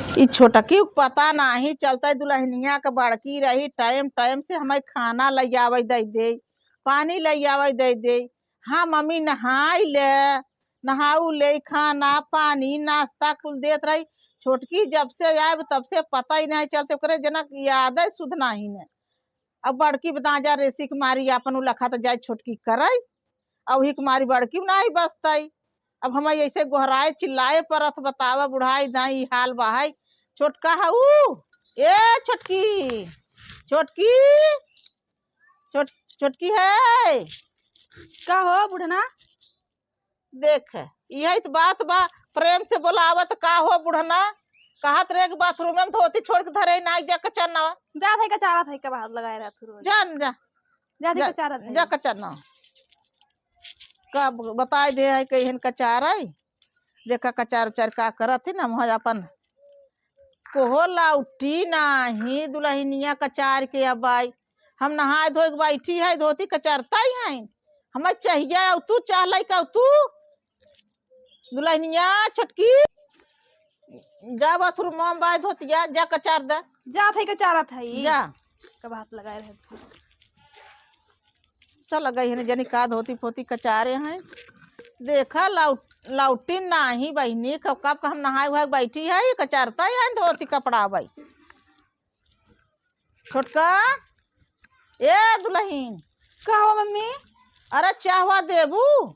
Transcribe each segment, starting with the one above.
ई छोटकी पता नहीं चलता दुल्हनिया के बड़की रही टाइम टाइम से हमें खाना ले आवे दे पानी ले आवे दे। हाँ मम्मी नहाई ले, नहाऊ ले, खाना पानी नाश्ता कुल देत रही। छोटकी जब से आए तब से पता ही नहीं चलते ओकरे जनक याद है सुध नहीं ने। अब बड़की बता जा रेसी के मारी अपन उ लखा तो जाए छोटकी करे, अब ही कुमारी बड़की नहीं बसतई। अब हम ऐसे गोहराए चिल्लाए परत बतावा बुढ़ाई दाई हाल बहाई। छोटका है ए छोटकी, छोटकी, छोट छोटकी है का हो बुढ़ना? देख यही तो बात बा, प्रेम से बोलावत का हो बुढ़ना। कहत रे बाथरूम में धोती छोड़ के धरे ना जा कचरना। जा थे का चारा थे का बात लगाए रहा तू जान जा जा थे जा, का चारा थे जा कचरना का बताए दे है कहीं कचार है। देखा कचार उचार का करत है ना वहाँ अपन कोहो लाउटी नाही दुल्हनिया कचार के अब आई। हम नहाए धोए बैठी है धोती कचारता ही है हमें चाहिए। तू चाह का तू दुल्हनिया छोटकी जा बाथरूम में बाय धोतिया जा कचार दे। जा थे का चारा थे जा का बात लगाए रहे चल गई है जनी का धोती पोती कचारे हैं। देखा लाउटी नहीं बहनी कब कब हम नहाए हुए बैठी है ये कचारता है धोती कपड़ा भाई। छोटका ए दुल्हन का हो मम्मी? अरे चाहवा देबू?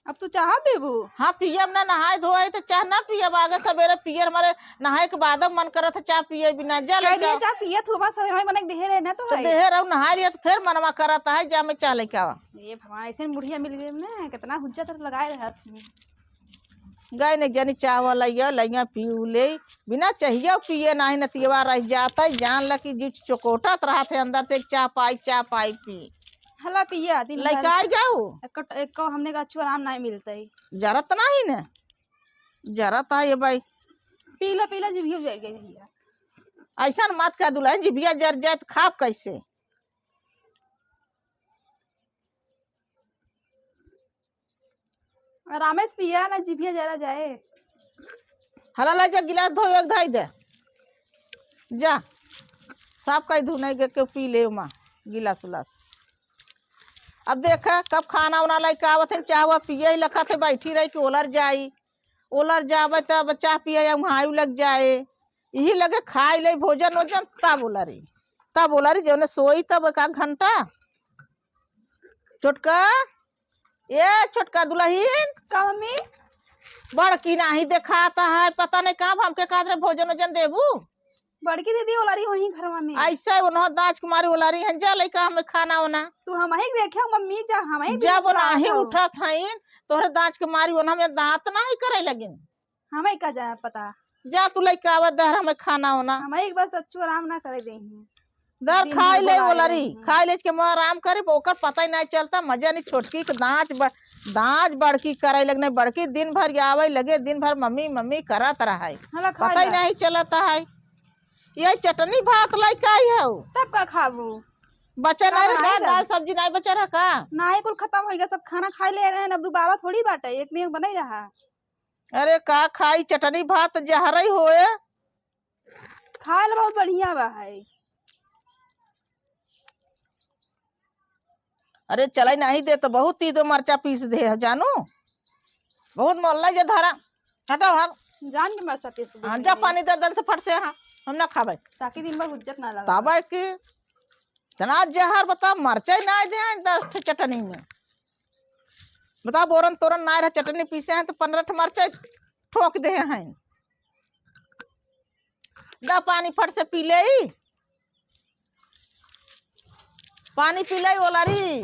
अब तू चाह बेबू? हाँ पियब ना नहाए धोए तो चाह ना पियब आगे सवेरे पियर हमारे नहाए के बाद मन करत चाह पिए बिना जा कह दिया चाह पिए तू बस सवेरे मन देह रहे ना तो तो देह रहू नहाए लिया तो फिर मनवा करता है जा मैं चाह लेके आवा। ये भगवान ऐसे बुढ़िया मिल गई ना कितना हुज्जत लगाए रहा गए नहीं जानी चाह लिया लिया पी ले बिना चाहिए पिए नहीं नतिवा रह जाता जान ल कि जी चोकोटत रहा थे अंदर से चाह पाई पी हला पिया दिन लड़का जाऊ एक हमने का अच्छी आराम नहीं मिलता है। जरत नहीं ने जरत है ये भाई पीला पीला जिभिया जर गई भैया। ऐसा मत कर दुल्हन जिभिया जर जाए तो खाप कैसे? आराम से पिया ना जिभिया जरा जाए। हला ला जा गिलास धो एक धाई दे जा साफ कई धू नहीं के पी ले माँ गिलास उलास। अब देखा कब खाना उना लाई का आवत चाहवा पिए ही लखा थे बैठी रही कि ओलर जावे तब चाह पिए वहाँ लग जाए यही लगे खाए ले भोजन वोजन तब ओलरी जो ने सोई तब एक घंटा। छोटका ए छोटका दुल्हन का मम्मी? बड़की नहीं देखाता है पता नहीं कब हमके कहा भोजन वोजन देबू। बड़की दीदी ओलारी वही घरवा में ऐसे उन्होंने दाज कुमारी ओलारी है जा लइका हमें खाना होना तू हम ही देखे मम्मी जा हम ही जब नहीं उठा था तोहरे दाज के मारी ओना में दांत नहीं करे लगिन हम ही का जा पता जा तू लइका आवत दहर हमें खाना होना हम ही बस अच्छू आराम ना करे दे दर खाई ले ओलारी खाई ले के मैं आराम करे ओकर पता ही नहीं चलता मजा नहीं। छोटकी के दांत बड़की करे लगने बड़की दिन भर आवे लगे दिन भर मम्मी मम्मी करत रहा है पता ही नहीं चलता है। ये चटनी भात लइका है तब का खाबू बचा नहीं रहा दाल सब्जी नहीं बचा रहा का नहीं कुल खत्म होगा सब खाना खा ले रहे हैं अब दोबारा थोड़ी बात है एक दिन बना ही रहा। अरे का खाई चटनी भात जहर ही होए खाए ला बहुत बढ़िया बा है। अरे चलाई नहीं दे तो बहुत तीतो मरचा पीस दे जानू बहुत मोल्ला जे धारा हटाओ हाँ जान के मरचा पीस हाँ जा पानी दे दल से फट से हाँ हम ना खावे ताकि दिन भर हुज्जत ना लगे ताबा के तना जहर बता मरचा ही ना दे 10 चटनी में बता बोरन तोरन ना रहा चटनी पीसे हैं तो 15 मरचा ठोक दे हैं जा पानी फट से पी ले पानी पी ले ओलारी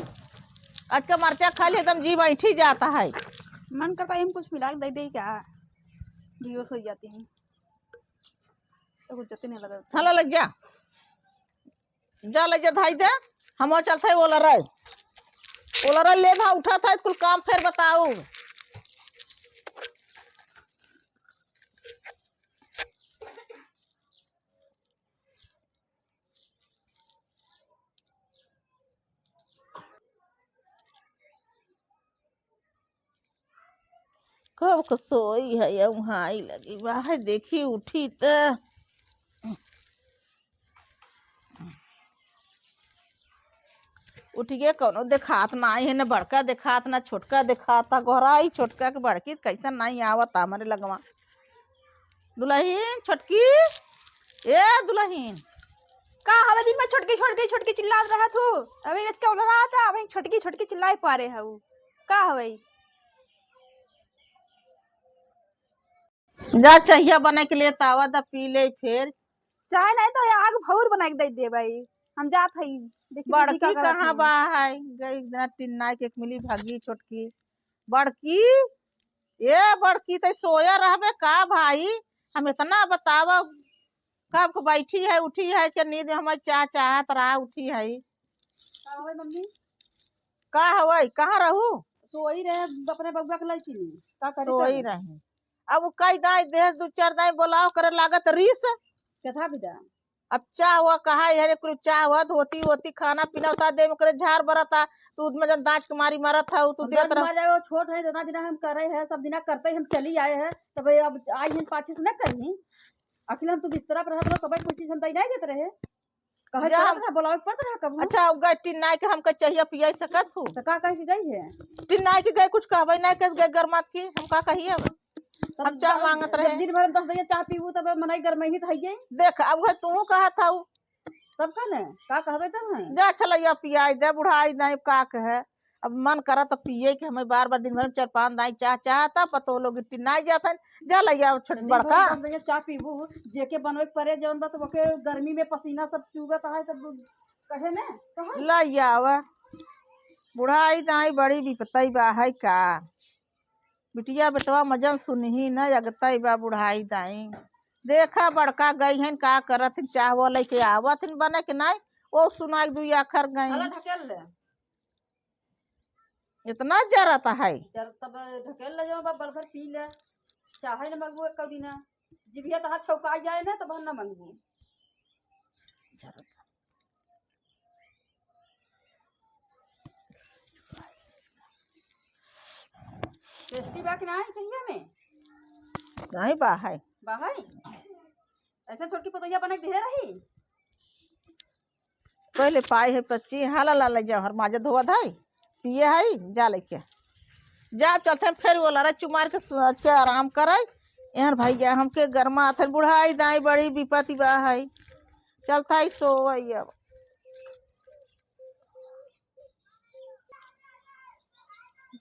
आज का मरचा खा ले एकदम जी बैठी जाता है। मन करता है हम कुछ मिला दे दे क्या बेहोश हो जाती हैं तो कुछ जते नहीं लगा थला लग जा लग जा धाई दे हम चलते है ओलर ले भा उठा था कुल काम फिर बताओ। कब को सोई है या वहाँ लगी बाहर देखी उठी तो उठ गए कोनो देखात नहीं है न बड़का देखात ना छोटका देखाता गोहराई छोटका के बड़की कैसा नहीं आवत हमारे लगवा दुल्हन छोटकी ए दुल्हन का हवे दिन में छोटकी छोटकी छोटकी चिल्ला रहा तू अभी रच के उड़ रहा था अभी छोटकी छोटकी चिल्लाई पा रहे है वो का हवे जा चाहिए बने के लिए तावा दा पी ले फिर चाय नहीं तो आग भौर बना के दे भाई हम जात हई देखी बड़की कहाँ बा है गई ना टिन्ना के मिली भागी छोटकी बड़की ये बड़की तो सोया रहबे का भाई हम इतना बतावा कब को बैठी है उठी है कि नींद में हमारे चाहत रहा उठी है हवे मम्मी का हवाई कहाँ रहू सोई रहे अपने बबुआ के लड़की ने का करे सोई रहे अब कई दाई देह दू चार दाई बोलाओ करे लागत रीस कथा बिदा अब चाह हुआ कहा है कुछ चाह हुआ होती होती खाना पीना होता दे में करे झाड़ बरता तू में जन दांच के मारी मरत है तू देत रह वो छोट है जना दिन हम करे है सब दिन करते हम चली आए हैं तब अब आई हम पाछे से न करही अखिल हम तू बिस्तरा पर रहत कबई कोई चीज हम तई नहीं देत रहे कहे जात रहा बोलावे पड़त रहा कब अच्छा अब गई टिन्नाई के हमके चाहिए पिया सकत हूँ तो का कह के गई है टिन्नाई के गए कुछ कहबे नहीं के गए गरमात की हम का कहिए हम चाह मांगत रहे दिन भर 10 दिन चाह पीबू तब मनई गरमही थइए देख अब है तू कहा था तब का ने का कहबे तब है जा चलैया पियाई दे बुढ़ाई नहीं का कहे अब मन करा तो पिए के हमें बार बार दिन भर 4-5 दाई चाह चाहता पतो लोग टिन्नाई जाता जा लैया छोट बड़का चाह पीबू जेके बनवे परे जवन बा तो ओके गर्मी में पसीना सब चुगत है सब कहे ने कहे लैया बुढ़ाई दाई बड़ी विपत्ति बा है का बिटिया बेटवा मजन सुनही न जगता बा बुढ़ाई दाई देखा बड़का गई हैं का करत चाह वो लेके आवत बने के नहीं वो सुनाई दुई आखर गई ढकेल ले इतना जरत है तब ढकेल ले जो बल भर पी ले चाहे न मंगबू एक दिन जिभिया तो हाथ छौका जाए ना तब न मंगबू टेस्टी बा कि नहीं चाहिए हमें नहीं बा है ऐसे छोटकी पतोहिया बना के दे रही पहले पाई है पच्ची हाला ला ले जाओ हर माजा धोआ धाई पिए है जा लेके जा चलते फिर वो लड़ा चुमार के सोच के आराम करे यार भाई जा हमके गर्मा आथे बुढ़ाई दाई बड़ी विपत्ति बा है चलता ही सो अब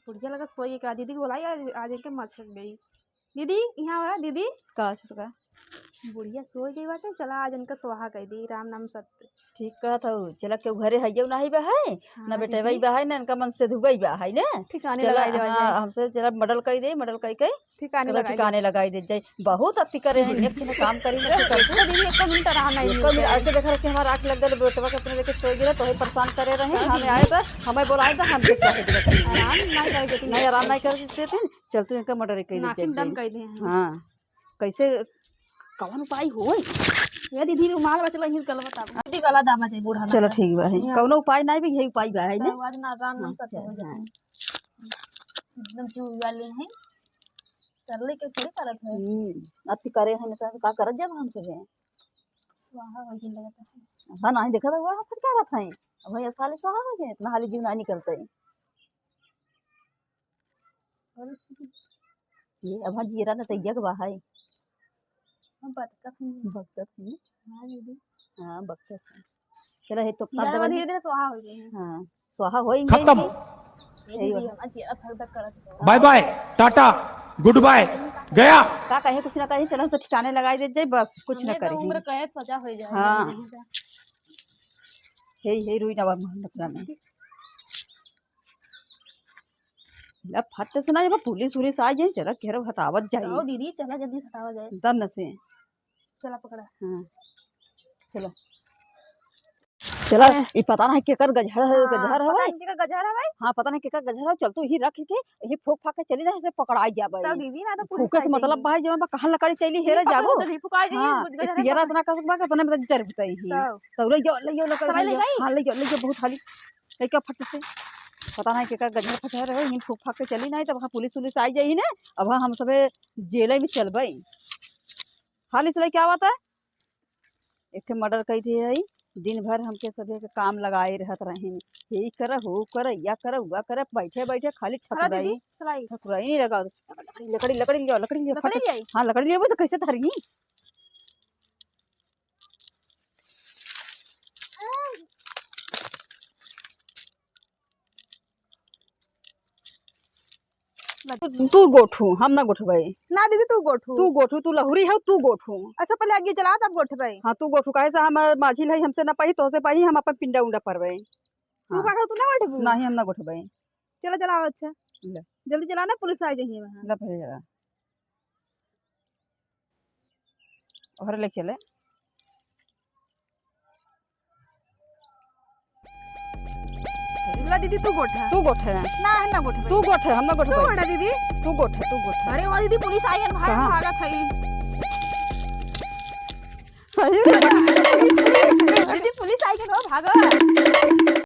बुढ़िया लगा सोई का दीदी को बुलाई आज के मत सक गई दीदी यहाँ आया दीदी का छोटका बुढ़िया सो गई बाटे चला आज इनका सोहा कह दी राम नाम सत्य ठीक कहत हूँ चला के घरे हइयो नहीं बा है ना बेटे वही बा है ना इनका मन से धुगई बा है ना ठिकाने चला लगाई दे हमसे चला मडल कई दे मडल कई कई ठिकाने लगाई दे जाए बहुत अति करे हैं एक दिन काम करी ना तो दीदी एक मिनट आराम नहीं कल ऐसे देखा कि हमारा आंख लग गई बेटवा के अपने लेके सो गिरा तो ही परेशान करे रहे हमें आए तो हमें बुलाए तो हम देख चाहे नहीं आराम नहीं कर देते थे चल तू इनका मर्डर कई दे हाँ कैसे कौन उपाय हो ये दीदी रुमाल बचल हिल कल बता दीदी गला दामा चाहिए बूढ़ा चलो ठीक बा है कौनो उपाय नहीं भी यही उपाय बा है ना आज ना आराम नहीं करते हो जाए एकदम चूल वाले हैं सरले के थोड़ी करत है अति करे हैं ना का करत जब हम से स्वाहा हो गई लगता है हां नहीं देखा तो वहां फिर क्या रहता है भैया साले स्वाहा हो गए इतना हाली जीव नहीं निकलते ये अब जीरा ना तैया के बा है हम बकत हैं हां दीदी हां बकत है चलो हे तो धीरे धीरे स्वाहा हो गई है हां स्वाहा होएंगे खत्म दीदी हम चेहरा फर्क करत bye bye tata goodbye गया का कहे कुछ ना कहे चलो तो ठिकाने लगाई दे जाए बस कुछ ना करे उम्र कहे सजा हो जाए हां हे रुई ना नपरा में अब फट से ना जब पुलिस आ जाए चला घेर हटावत जाए चलो दीदी चला जल्दी हटावा जाए दन से चला पकड़ा हां चलो चला ये पता नहीं केकर गजहर है गजहर है इनके का गजहर है भाई हां पता नहीं केकर गजहर है चल तू ही रख के ये फोक फाक के चली जाए से पकड़ाई जाबे तो दीदी ना तो पुलिस फूके से मतलब भाई जब कहां लकड़ी चली हेरा जाबो चली फुकाई हां गजहर पियरा इतना कसक बा के अपने में जर बताई ही तो ले जो लकड़ी हां ले जो बहुत हाली कई का फट से पता नहीं केकर गजर फंसा रहे हिम फूक फाक के चली नहीं तब वहाँ पुलिस उलिस आई जाई ने अब हम सबे जेल में चलबे हाल इसलिए क्या बात है एक के मर्डर कही थी है दिन भर हमके सभी के काम लगाए रहत रहे यही कर हो कर या कर हुआ कर बैठे बैठे खाली ठकुराई ठकुराई नहीं लगा लकड़ी लकड़ी लियो लकड़ी लियो लकड़ी ले आई? हाँ लकड़ी लियो तो कैसे धरगी तू गोठू हम ना गोठबे ना दीदी तू गोठू तू लहुरी है तू गोठू अच्छा पहले आगे चला तब गोठबे हाँ तू गोठू काहे से हम माझी लाई हमसे ना पाई तो से पाई हम अपन पिंडा उंडा परबे तू बाठो तू ना गोठबू नहीं हम ना गोठबे चलो चलाओ अच्छा ले जल्दी चलाओ ना पुलिस आ जाइए वहां ला भरे जरा और ले चले ला दीदी तू गोठा तू गोठे ना है ना गोठबे तू गोठे हम ना तू गोठबे गोठा दीदी तू गोठे अरे वो दीदी पुलिस आई है भाग कहाँ? भागा थई सही में दीदी पुलिस आई के भागो